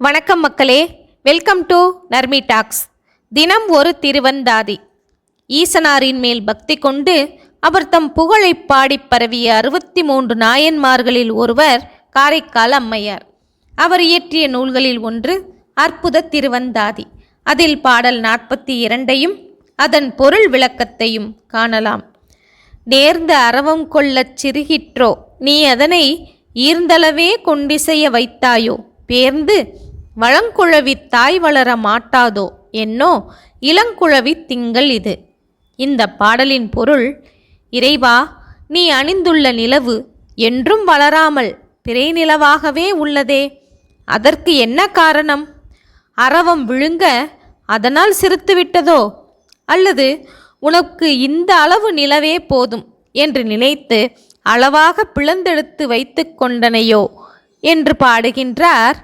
வணக்கம் மக்களே, welcome to Narmi tax. தினம் ஒரு திருவந்தாதி. ஈசனாரின் மேல் பக்தி கொண்டு அவர் தம் புகழை பாடி பரவிய 63 நாயன்மார்களில் ஒருவர் காரைக்கால் அம்மையார். அவர் இயற்றிய நூல்களில் ஒன்று அற்புத திருவந்தாதி. அதில் பாடல் 42ஐயும் அதன் பொருள் விளக்கத்தையும் காணலாம். நேர்ந்த அறவம் கொள்ளச் சிறுகிற்றோ, நீ அதனை ஈர்ந்தளவே கொண்டிசைய வைத்தாயோ, பேர்ந்து வளங்குழவி தாய் வளர மாட்டாதோ என்னோ இளங்குழவி திங்கள் இது. இந்த பாடலின் பொருள்: இறைவா, நீ அணிந்துள்ள நிலவு என்றும் வளராமல் பிறை நிலவாகவே உள்ளதே, அதற்கு என்ன காரணம்? அரவம் விழுங்க அதனால் சிறுத்துவிட்டதோ, அல்லது உனக்கு இந்த அளவு நிலவே போதும் என்று நினைத்து அளவாக பிளந்தெடுத்து வைத்து கொண்டனையோ என்று பாடுகின்றார்